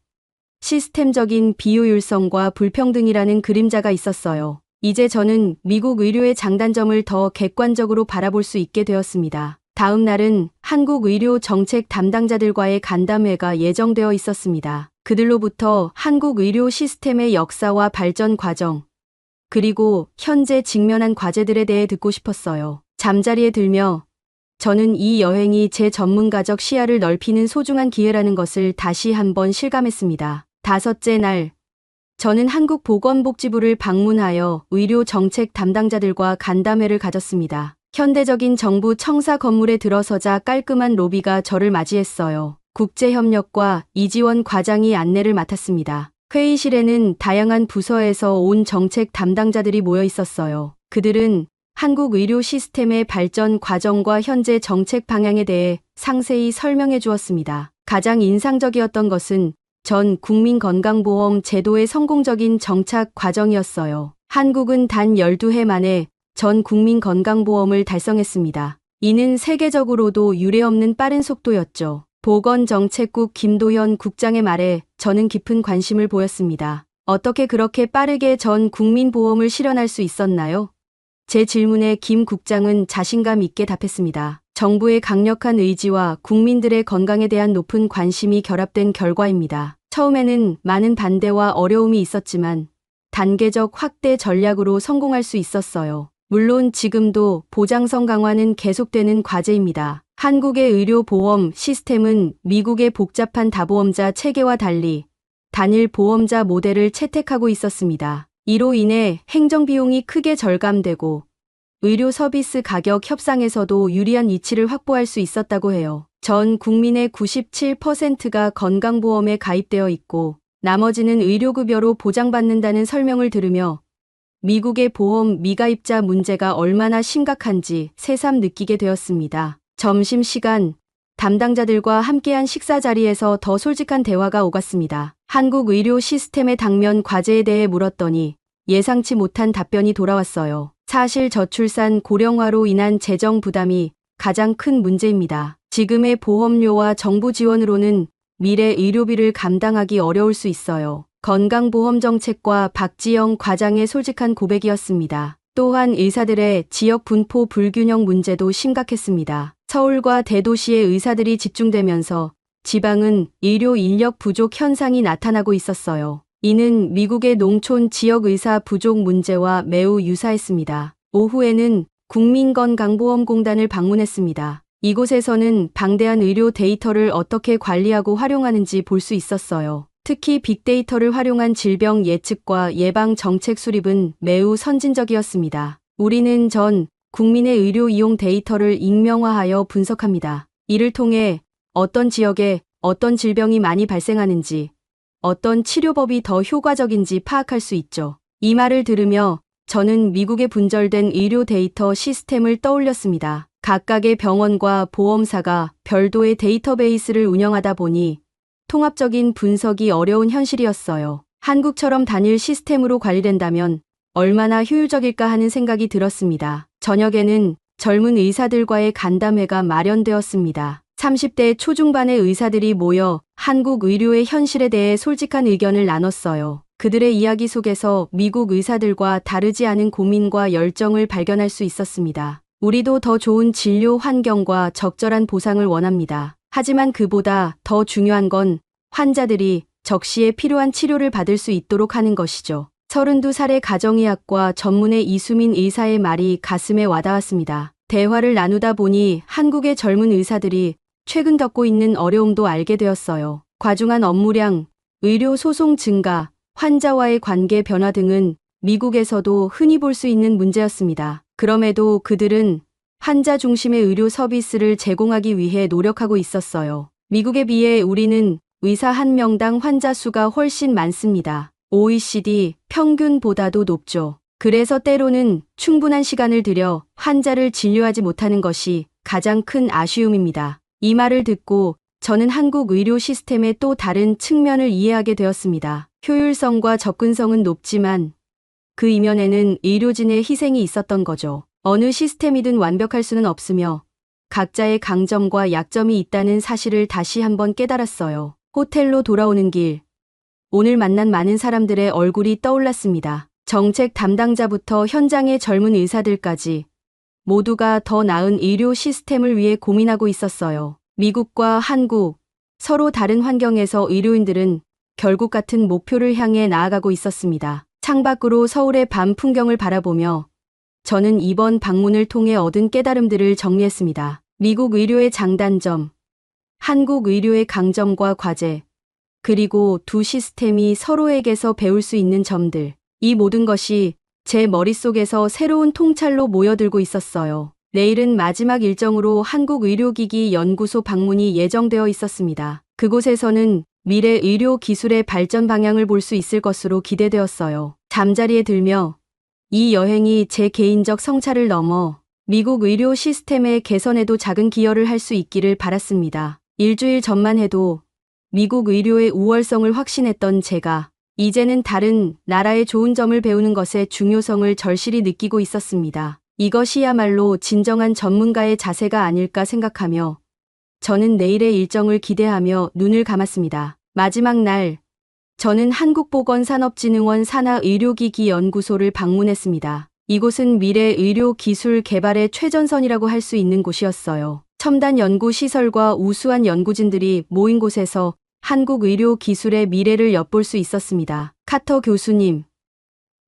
시스템적인 비효율성과 불평등이라는 그림자가 있었어요. 이제 저는 미국 의료의 장단점을 더 객관적으로 바라볼 수 있게 되었습니다. 다음 날은 한국 의료 정책 담당자들과의 간담회가 예정되어 있었습니다. 그들로부터 한국 의료 시스템의 역사와 발전 과정, 그리고 현재 직면한 과제들에 대해 듣고 싶었어요. 잠자리에 들며 저는 이 여행이 제 전문가적 시야를 넓히는 소중한 기회라는 것을 다시 한번 실감했습니다. 다섯째 날, 저는 한국보건복지부를 방문하여 의료 정책 담당자들과 간담회를 가졌습니다. 현대적인 정부 청사 건물에 들어서자 깔끔한 로비가 저를 맞이했어요. 국제협력과 이지원 과장이 안내를 맡았습니다. 회의실에는 다양한 부서에서 온 정책 담당자들이 모여 있었어요. 그들은 한국 의료 시스템의 발전 과정과 현재 정책 방향에 대해 상세히 설명해 주었습니다. 가장 인상적이었던 것은 전 국민건강보험 제도의 성공적인 정착 과정이었어요. 한국은 단 12해 만에 전 국민건강보험을 달성했습니다. 이는 세계적으로도 유례없는 빠른 속도였죠. 보건정책국 김도현 국장의 말에 저는 깊은 관심을 보였습니다. 어떻게 그렇게 빠르게 전 국민보험을 실현할 수 있었나요? 제 질문에 김 국장은 자신감 있게 답했습니다. 정부의 강력한 의지와 국민들의 건강에 대한 높은 관심이 결합된 결과입니다. 처음에는 많은 반대와 어려움이 있었지만 단계적 확대 전략으로 성공할 수 있었어요. 물론 지금도 보장성 강화는 계속되는 과제입니다. 한국의 의료보험 시스템은 미국의 복잡한 다보험자 체계와 달리 단일 보험자 모델을 채택하고 있었습니다. 이로 인해 행정비용이 크게 절감되고 의료 서비스 가격 협상에서도 유리한 이치를 확보할 수 있었다고 해요. 전 국민의 97%가 건강보험에 가입되어 있고 나머지는 의료급여로 보장받는다는 설명을 들으며 미국의 보험 미가입자 문제가 얼마나 심각한지 새삼 느끼게 되었습니다. 점심시간 담당자들과 함께한 식사 자리에서 더 솔직한 대화가 오갔습니다. 한국 의료 시스템의 당면 과제에 대해 물었더니 예상치 못한 답변이 돌아왔어요. 사실 저출산 고령화로 인한 재정 부담이 가장 큰 문제입니다. 지금의 보험료와 정부 지원으로는 미래 의료비를 감당하기 어려울 수 있어요. 건강보험 정책과 박지영 과장의 솔직한 고백이었습니다. 또한 의사들의 지역 분포 불균형 문제도 심각했습니다. 서울과 대도시의 의사들이 집중되면서 지방은 의료 인력 부족 현상이 나타나고 있었어요. 이는 미국의 농촌 지역 의사 부족 문제와 매우 유사했습니다. 오후에는 국민건강보험공단을 방문했습니다. 이곳에서는 방대한 의료 데이터를 어떻게 관리하고 활용하는지 볼 수 있었어요. 특히 빅데이터를 활용한 질병 예측과 예방 정책 수립은 매우 선진적이었습니다. 우리는 전 국민의 의료 이용 데이터를 익명화하여 분석합니다. 이를 통해 어떤 지역에 어떤 질병이 많이 발생하는지, 어떤 치료법이 더 효과적인지 파악할 수 있죠. 이 말을 들으며 저는 미국의 분절된 의료 데이터 시스템을 떠올렸습니다. 각각의 병원과 보험사가 별도의 데이터베이스를 운영하다 보니 통합적인 분석이 어려운 현실이었어요. 한국처럼 단일 시스템으로 관리된다면 얼마나 효율적일까 하는 생각이 들었습니다. 저녁에는 젊은 의사들과의 간담회가 마련되었습니다. 30대 초중반의 의사들이 모여 한국 의료의 현실에 대해 솔직한 의견을 나눴어요. 그들의 이야기 속에서 미국 의사들과 다르지 않은 고민과 열정을 발견할 수 있었습니다. 우리도 더 좋은 진료 환경과 적절한 보상을 원합니다. 하지만 그보다 더 중요한 건 환자들이 적시에 필요한 치료를 받을 수 있도록 하는 것이죠. 32살의 가정의학과 전문의 이수민 의사의 말이 가슴에 와닿았습니다. 대화를 나누다 보니 한국의 젊은 의사들이 최근 겪고 있는 어려움도 알게 되었어요. 과중한 업무량, 의료 소송 증가, 환자와의 관계 변화 등은 미국에서도 흔히 볼 수 있는 문제였습니다. 그럼에도 그들은 환자 중심의 의료 서비스를 제공하기 위해 노력하고 있었어요. 미국에 비해 우리는 의사 한 명당 환자 수가 훨씬 많습니다. OECD 평균보다도 높죠. 그래서 때로는 충분한 시간을 들여 환자를 진료하지 못하는 것이 가장 큰 아쉬움입니다. 이 말을 듣고 저는 한국 의료 시스템의 또 다른 측면을 이해하게 되었습니다. 효율성과 접근성은 높지만 그 이면에는 의료진의 희생이 있었던 거죠. 어느 시스템이든 완벽할 수는 없으며 각자의 강점과 약점이 있다는 사실을 다시 한번 깨달았어요. 호텔로 돌아오는 길, 오늘 만난 많은 사람들의 얼굴이 떠올랐습니다. 정책 담당자부터 현장의 젊은 의사들까지 모두가 더 나은 의료 시스템을 위해 고민하고 있었어요. 미국과 한국, 서로 다른 환경에서 의료인들은 결국 같은 목표를 향해 나아가고 있었습니다. 창밖으로 서울의 밤 풍경을 바라보며 저는 이번 방문을 통해 얻은 깨달음들을 정리했습니다. 미국 의료의 장단점, 한국 의료의 강점과 과제, 그리고 두 시스템이 서로에게서 배울 수 있는 점들. 이 모든 것이 제 머릿속에서 새로운 통찰로 모여들고 있었어요. 내일은 마지막 일정으로 한국의료기기 연구소 방문이 예정되어 있었습니다. 그곳에서는 미래 의료 기술의 발전 방향을 볼 수 있을 것으로 기대되었어요. 잠자리에 들며 이 여행이 제 개인적 성찰을 넘어 미국 의료 시스템의 개선에도 작은 기여를 할 수 있기를 바랐습니다. 일주일 전만 해도 미국 의료의 우월성을 확신했던 제가 이제는 다른 나라의 좋은 점을 배우는 것의 중요성을 절실히 느끼고 있었습니다. 이것이야말로 진정한 전문가의 자세가 아닐까 생각하며 저는 내일의 일정을 기대하며 눈을 감았습니다. 마지막 날, 저는 한국보건산업진흥원 산하의료기기연구소를 방문했습니다. 이곳은 미래 의료 기술 개발의 최전선이라고 할 수 있는 곳이었어요. 첨단 연구 시설과 우수한 연구진들이 모인 곳에서 한국 의료 기술의 미래를 엿볼 수 있었습니다. 카터 교수님,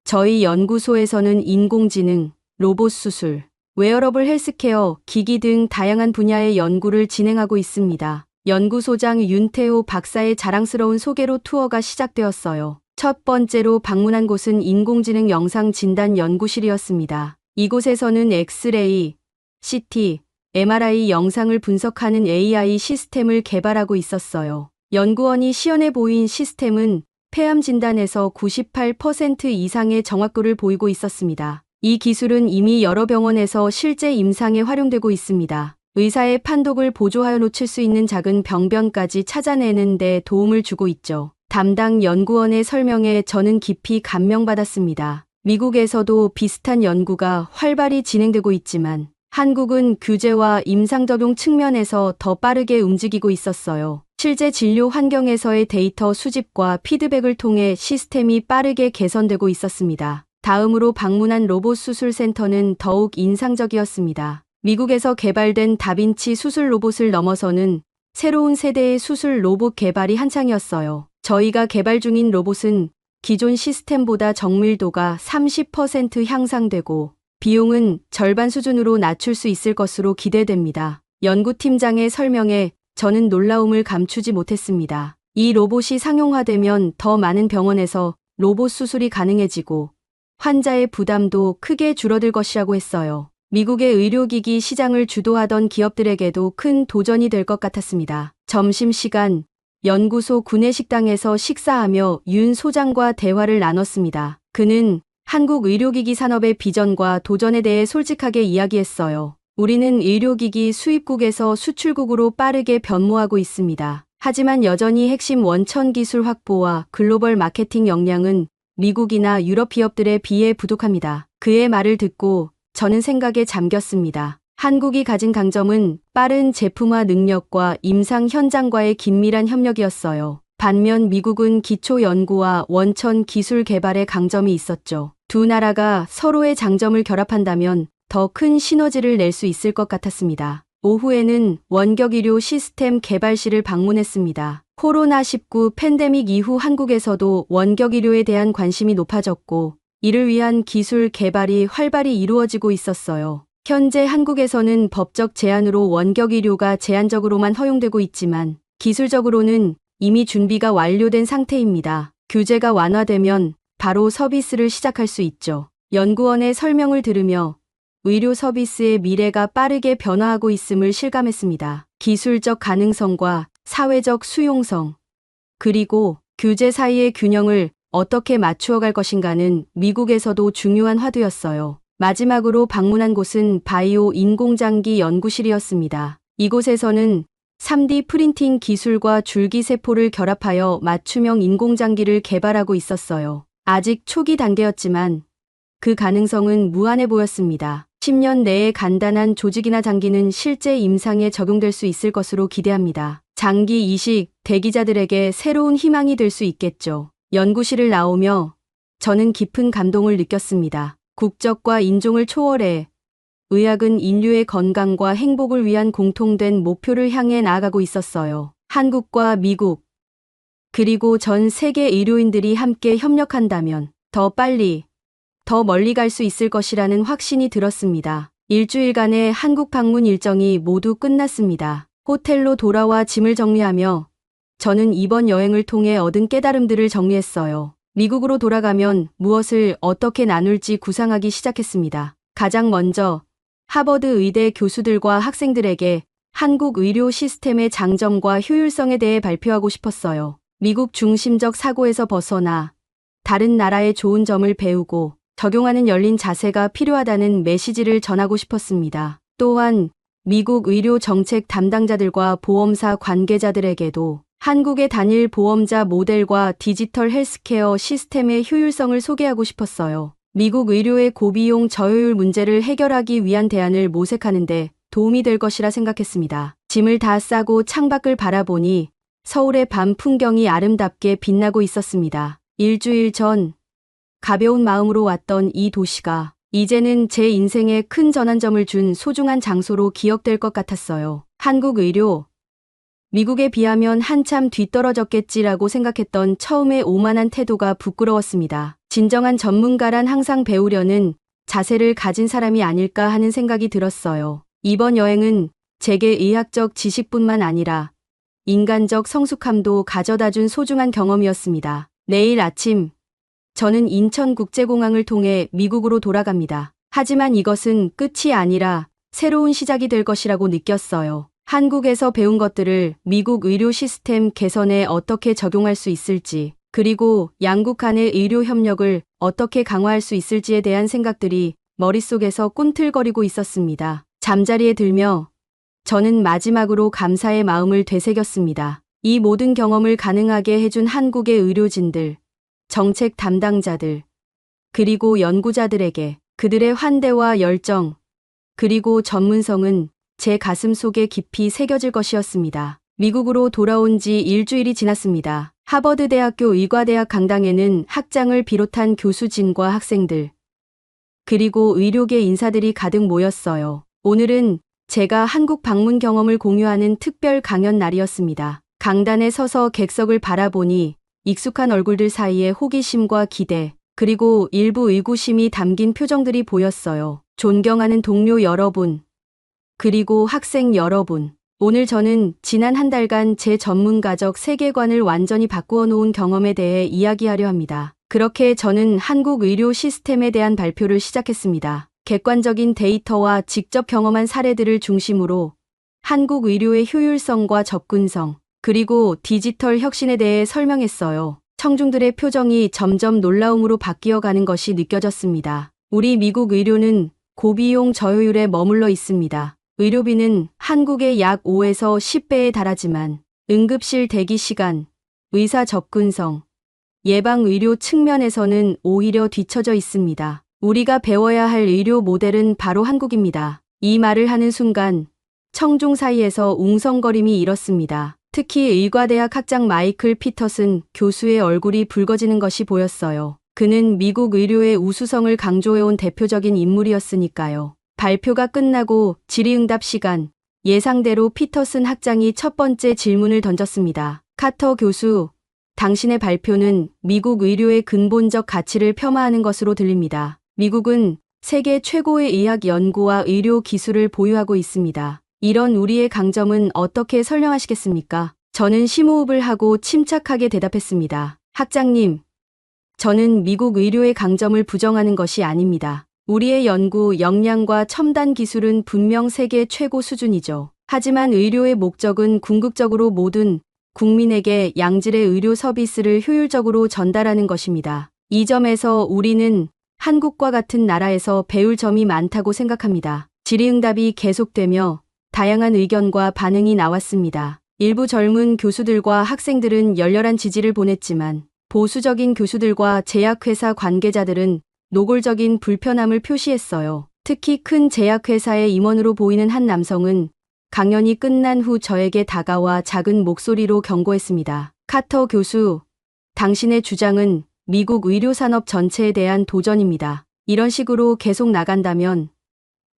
저희 연구소에서는 인공지능, 로봇 수술, 웨어러블 헬스케어, 기기 등 다양한 분야의 연구를 진행하고 있습니다. 연구소장 윤태호 박사의 자랑스러운 소개로 투어가 시작되었어요. 첫 번째로 방문한 곳은 인공지능 영상 진단 연구실이었습니다. 이곳에서는 엑스레이, CT, MRI 영상을 분석하는 AI 시스템을 개발하고 있었어요. 연구원이 시연해 보인 시스템은 폐암 진단에서 98% 이상의 정확도를 보이고 있었습니다. 이 기술은 이미 여러 병원에서 실제 임상에 활용되고 있습니다. 의사의 판독을 보조하여 놓칠 수 있는 작은 병변까지 찾아내는 데 도움을 주고 있죠. 담당 연구원의 설명에 저는 깊이 감명받았습니다. 미국에서도 비슷한 연구가 활발히 진행되고 있지만 한국은 규제와 임상 적용 측면에서 더 빠르게 움직이고 있었어요. 실제 진료 환경에서의 데이터 수집과 피드백을 통해 시스템이 빠르게 개선되고 있었습니다. 다음으로 방문한 로봇 수술 센터는 더욱 인상적이었습니다. 미국에서 개발된 다빈치 수술 로봇을 넘어서는 새로운 세대의 수술 로봇 개발이 한창이었어요. 저희가 개발 중인 로봇은 기존 시스템보다 정밀도가 30% 향상되고 비용은 절반 수준으로 낮출 수 있을 것으로 기대됩니다. 연구팀장의 설명에 저는 놀라움을 감추지 못했습니다. 이 로봇이 상용화되면 더 많은 병원에서 로봇 수술이 가능해지고 환자의 부담도 크게 줄어들 것이라고 했어요. 미국의 의료기기 시장을 주도하던 기업들에게도 큰 도전이 될 것 같았습니다. 점심시간, 연구소 구내식당에서 식사하며 윤 소장과 대화를 나눴습니다. 그는 한국 의료기기 산업의 비전과 도전에 대해 솔직하게 이야기했어요. 우리는 의료기기 수입국에서 수출국으로 빠르게 변모하고 있습니다. 하지만 여전히 핵심 원천 기술 확보와 글로벌 마케팅 역량은 미국이나 유럽 기업들에 비해 부족합니다. 그의 말을 듣고 저는 생각에 잠겼습니다. 한국이 가진 강점은 빠른 제품화 능력과 임상 현장과의 긴밀한 협력이었어요. 반면 미국은 기초 연구와 원천 기술 개발에 강점이 있었죠. 두 나라가 서로의 장점을 결합한다면 더 큰 시너지를 낼 수 있을 것 같았습니다. 오후에는 원격의료 시스템 개발실을 방문했습니다. 코로나19 팬데믹 이후 한국에서도 원격의료에 대한 관심이 높아졌고 이를 위한 기술 개발이 활발히 이루어지고 있었어요. 현재 한국에서는 법적 제한으로 원격의료가 제한적으로만 허용되고 있지만 기술적으로는 이미 준비가 완료된 상태입니다. 규제가 완화되면 바로 서비스를 시작할 수 있죠. 연구원의 설명을 들으며 의료 서비스의 미래가 빠르게 변화하고 있음을 실감했습니다. 기술적 가능성과 사회적 수용성, 그리고 규제 사이의 균형을 어떻게 맞추어 갈 것인가는 미국에서도 중요한 화두였어요. 마지막으로 방문한 곳은 바이오 인공장기 연구실이었습니다. 이곳에서는 3D 프린팅 기술과 줄기세포를 결합하여 맞춤형 인공장기를 개발하고 있었어요. 아직 초기 단계였지만 그 가능성은 무한해 보였습니다. 10년 내에 간단한 조직이나 장기는 실제 임상에 적용될 수 있을 것으로 기대합니다. 장기 이식 대기자들에게 새로운 희망이 될 수 있겠죠. 연구실을 나오며 저는 깊은 감동을 느꼈습니다. 국적과 인종을 초월해 의학은 인류의 건강과 행복을 위한 공통된 목표를 향해 나아가고 있었어요. 한국과 미국, 그리고 전 세계 의료인들이 함께 협력한다면 더 빨리, 더 멀리 갈 수 있을 것이라는 확신이 들었습니다. 일주일간의 한국 방문 일정이 모두 끝났습니다. 호텔로 돌아와 짐을 정리하며 저는 이번 여행을 통해 얻은 깨달음들을 정리했어요. 미국으로 돌아가면 무엇을 어떻게 나눌지 구상하기 시작했습니다. 가장 먼저 하버드 의대 교수들과 학생들에게 한국 의료 시스템의 장점과 효율성에 대해 발표하고 싶었어요. 미국 중심적 사고에서 벗어나 다른 나라의 좋은 점을 배우고 적용하는 열린 자세가 필요하다는 메시지를 전하고 싶었습니다. 또한 미국 의료 정책 담당자들과 보험사 관계자들에게도 한국의 단일 보험자 모델과 디지털 헬스케어 시스템의 효율성을 소개하고 싶었어요. 미국 의료의 고비용 저효율 문제를 해결하기 위한 대안을 모색하는데 도움이 될 것이라 생각했습니다. 짐을 다 싸고 창밖을 바라보니 서울의 밤 풍경이 아름답게 빛나고 있었습니다. 일주일 전 가벼운 마음으로 왔던 이 도시가 이제는 제 인생에 큰 전환점을 준 소중한 장소로 기억될 것 같았어요. 한국 의료, 미국에 비하면 한참 뒤떨어졌겠지라고 생각했던 처음의 오만한 태도가 부끄러웠습니다. 진정한 전문가란 항상 배우려는 자세를 가진 사람이 아닐까 하는 생각이 들었어요. 이번 여행은 제게 의학적 지식뿐만 아니라 인간적 성숙함도 가져다준 소중한 경험이었습니다. 내일 아침 저는 인천국제공항을 통해 미국으로 돌아갑니다. 하지만 이것은 끝이 아니라 새로운 시작이 될 것이라고 느꼈어요. 한국에서 배운 것들을 미국 의료 시스템 개선에 어떻게 적용할 수 있을지, 그리고 양국 간의 의료 협력을 어떻게 강화할 수 있을지에 대한 생각들이 머릿속에서 꿈틀거리고 있었습니다. 잠자리에 들며 저는 마지막으로 감사의 마음을 되새겼습니다. 이 모든 경험을 가능하게 해준 한국의 의료진들, 정책 담당자들, 그리고 연구자들에게 그들의 환대와 열정, 그리고 전문성은 제 가슴 속에 깊이 새겨질 것이었습니다. 미국으로 돌아온 지 일주일이 지났습니다. 하버드대학교 의과대학 강당에는 학장을 비롯한 교수진과 학생들, 그리고 의료계 인사들이 가득 모였어요. 오늘은 제가 한국 방문 경험을 공유하는 특별 강연 날이었습니다. 강단에 서서 객석을 바라보니 익숙한 얼굴들 사이에 호기심과 기대, 그리고 일부 의구심이 담긴 표정들이 보였어요. 존경하는 동료 여러분, 그리고 학생 여러분, 오늘 저는 지난 한 달간 제 전문가적 세계관을 완전히 바꾸어 놓은 경험에 대해 이야기하려 합니다. 그렇게 저는 한국 의료 시스템에 대한 발표를 시작했습니다. 객관적인 데이터와 직접 경험한 사례들을 중심으로 한국 의료의 효율성과 접근성, 그리고 디지털 혁신에 대해 설명했어요. 청중들의 표정이 점점 놀라움으로 바뀌어가는 것이 느껴졌습니다. 우리 미국 의료는 고비용 저효율에 머물러 있습니다. 의료비는 한국의 약 5에서 10배에 달하지만 응급실 대기 시간, 의사 접근성, 예방의료 측면에서는 오히려 뒤처져 있습니다. 우리가 배워야 할 의료 모델은 바로 한국입니다. 이 말을 하는 순간 청중 사이에서 웅성거림이 일었습니다. 특히 의과대학 학장 마이클 피터슨 교수의 얼굴이 붉어지는 것이 보였어요. 그는 미국 의료의 우수성을 강조해온 대표적인 인물이었으니까요. 발표가 끝나고 질의응답 시간, 예상대로 피터슨 학장이 첫 번째 질문을 던졌습니다. 카터 교수, 당신의 발표는 미국 의료의 근본적 가치를 폄하하는 것으로 들립니다. 미국은 세계 최고의 의학 연구와 의료 기술을 보유하고 있습니다. 이런 우리의 강점은 어떻게 설명하시겠습니까? 저는 심호흡을 하고 침착하게 대답했습니다. 학장님, 저는 미국 의료의 강점을 부정하는 것이 아닙니다. 우리의 연구, 역량과 첨단 기술은 분명 세계 최고 수준이죠. 하지만 의료의 목적은 궁극적으로 모든 국민에게 양질의 의료 서비스를 효율적으로 전달하는 것입니다. 이 점에서 우리는 한국과 같은 나라에서 배울 점이 많다고 생각합니다. 질의응답이 계속되며 다양한 의견과 반응이 나왔습니다. 일부 젊은 교수들과 학생들은 열렬한 지지를 보냈지만 보수적인 교수들과 제약회사 관계자들은 노골적인 불편함을 표시했어요. 특히 큰 제약회사의 임원으로 보이는 한 남성은 강연이 끝난 후 저에게 다가와 작은 목소리로 경고했습니다. 카터 교수, 당신의 주장은 미국 의료산업 전체에 대한 도전입니다. 이런 식으로 계속 나간다면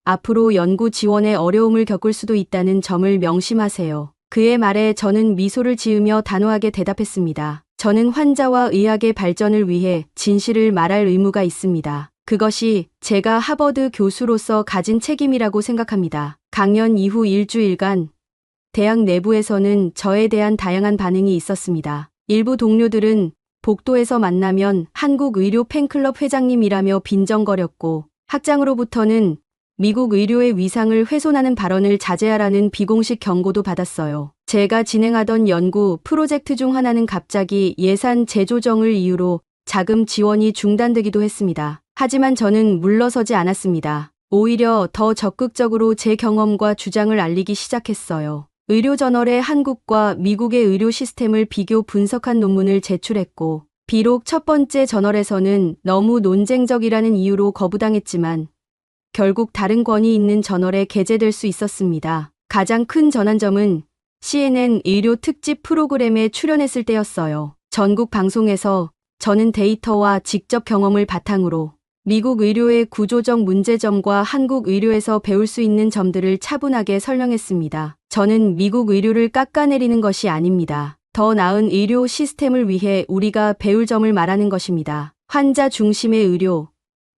앞으로 연구 지원에 어려움을 겪을 수도 있다는 점을 명심하세요. 그의 말에 저는 미소를 지으며 단호하게 대답했습니다. 저는 환자와 의학의 발전을 위해 진실을 말할 의무가 있습니다. 그것이 제가 하버드 교수로서 가진 책임이라고 생각합니다. 강연 이후 일주일간 대학 내부에서는 저에 대한 다양한 반응이 있었습니다. 일부 동료들은 복도에서 만나면 한국 의료 팬클럽 회장님이라며 빈정거렸고, 학장으로부터는 미국 의료의 위상을 훼손하는 발언을 자제하라는 비공식 경고도 받았어요. 제가 진행하던 연구 프로젝트 중 하나는 갑자기 예산 재조정을 이유로 자금 지원이 중단되기도 했습니다. 하지만 저는 물러서지 않았습니다. 오히려 더 적극적으로 제 경험과 주장을 알리기 시작했어요. 의료저널에 한국과 미국의 의료 시스템을 비교 분석한 논문을 제출했고, 비록 첫 번째 저널에서는 너무 논쟁적이라는 이유로 거부당했지만 결국 다른 권위 있는 저널에 게재될 수 있었습니다. 가장 큰 전환점은 CNN 의료 특집 프로그램에 출연했을 때였어요. 전국 방송에서 저는 데이터와 직접 경험을 바탕으로 미국 의료의 구조적 문제점과 한국 의료에서 배울 수 있는 점들을 차분하게 설명했습니다. 저는 미국 의료를 깎아내리는 것이 아닙니다. 더 나은 의료 시스템을 위해 우리가 배울 점을 말하는 것입니다. 환자 중심의 의료,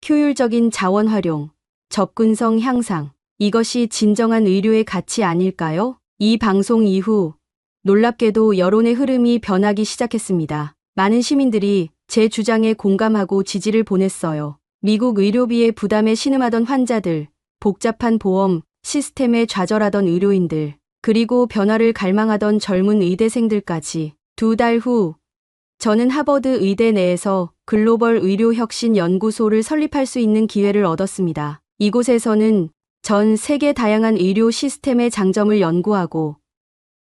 효율적인 자원 활용, 접근성 향상. 이것이 진정한 의료의 가치 아닐까요? 이 방송 이후 놀랍게도 여론의 흐름이 변하기 시작했습니다. 많은 시민들이 제 주장에 공감하고 지지를 보냈어요. 미국 의료비의 부담에 신음하던 환자들, 복잡한 보험 시스템에 좌절하던 의료인들, 그리고 변화를 갈망하던 젊은 의대생들까지. 2달 후, 저는 하버드 의대 내에서 글로벌 의료 혁신 연구소를 설립할 수 있는 기회를 얻었습니다. 이곳에서는 전 세계 다양한 의료 시스템의 장점을 연구하고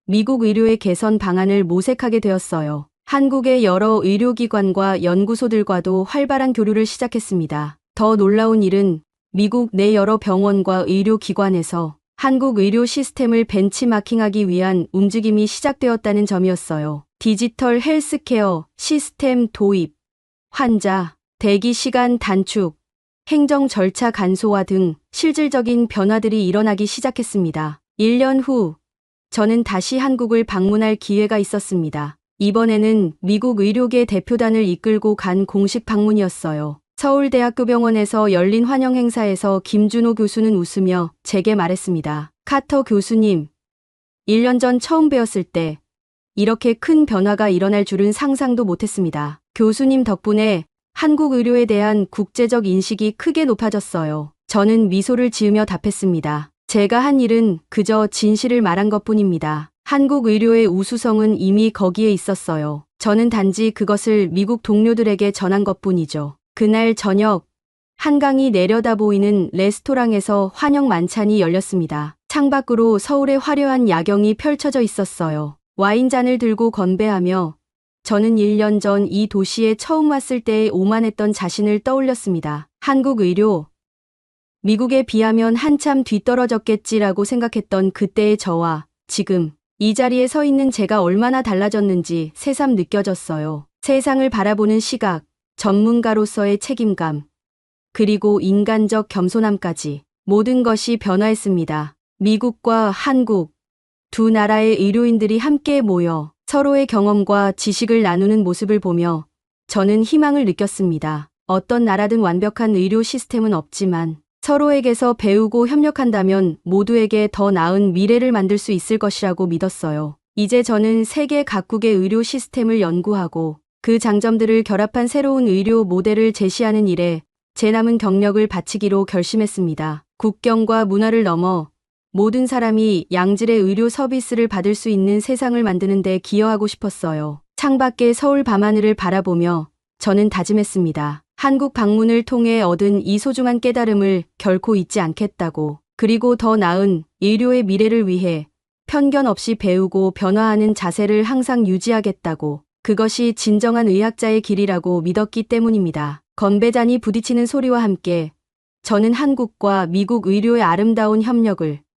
미국 의료의 개선 방안을 모색하게 되었어요. 한국의 여러 의료기관과 연구소들과도 활발한 교류를 시작했습니다. 더 놀라운 일은 미국 내 여러 병원과 의료기관에서 한국 의료 시스템을 벤치마킹하기 위한 움직임이 시작되었다는 점이었어요. 디지털 헬스케어 시스템 도입, 환자, 대기 시간 단축, 행정 절차 간소화 등 실질적인 변화들이 일어나기 시작했습니다. 1년 후, 저는 다시 한국을 방문할 기회가 있었습니다. 이번에는 미국 의료계 대표단을 이끌고 간 공식 방문이었어요. 서울대학교 병원에서 열린 환영 행사에서 김준호 교수는 웃으며 제게 말했습니다. 카터 교수님, 1년 전 처음 뵈었을 때 이렇게 큰 변화가 일어날 줄은 상상도 못했습니다. 교수님 덕분에 한국 의료에 대한 국제적 인식이 크게 높아졌어요. 저는 미소를 지으며 답했습니다. 제가 한 일은 그저 진실을 말한 것뿐입니다. 한국 의료의 우수성은 이미 거기에 있었어요. 저는 단지 그것을 미국 동료들에게 전한 것뿐이죠. 그날 저녁, 한강이 내려다 보이는 레스토랑에서 환영 만찬이 열렸습니다. 창밖으로 서울의 화려한 야경이 펼쳐져 있었어요. 와인잔을 들고 건배하며 저는 1년 전 이 도시에 처음 왔을 때의 오만했던 자신을 떠올렸습니다. 한국 의료, 미국에 비하면 한참 뒤떨어졌겠지라고 생각했던 그때의 저와 지금 이 자리에 서 있는 제가 얼마나 달라졌는지 새삼 느껴졌어요. 세상을 바라보는 시각, 전문가로서의 책임감, 그리고 인간적 겸손함까지 모든 것이 변화했습니다. 미국과 한국, 두 나라의 의료인들이 함께 모여 서로의 경험과 지식을 나누는 모습을 보며 저는 희망을 느꼈습니다. 어떤 나라든 완벽한 의료 시스템은 없지만 서로에게서 배우고 협력한다면 모두에게 더 나은 미래를 만들 수 있을 것이라고 믿었어요. 이제 저는 세계 각국의 의료 시스템을 연구하고 그 장점들을 결합한 새로운 의료 모델을 제시하는 일에 제 남은 경력을 바치기로 결심했습니다. 국경과 문화를 넘어 모든 사람이 양질의 의료 서비스를 받을 수 있는 세상을 만드는 데 기여하고 싶었어요. 창밖의 서울 밤하늘을 바라보며 저는 다짐했습니다. 한국 방문을 통해 얻은 이 소중한 깨달음을 결코 잊지 않겠다고. 그리고 더 나은 의료의 미래를 위해 편견 없이 배우고 변화하는 자세를 항상 유지하겠다고. 그것이 진정한 의학자의 길이라고 믿었기 때문입니다. 건배잔이 부딪히는 소리와 함께 저는 한국과 미국 의료의 아름다운 협력을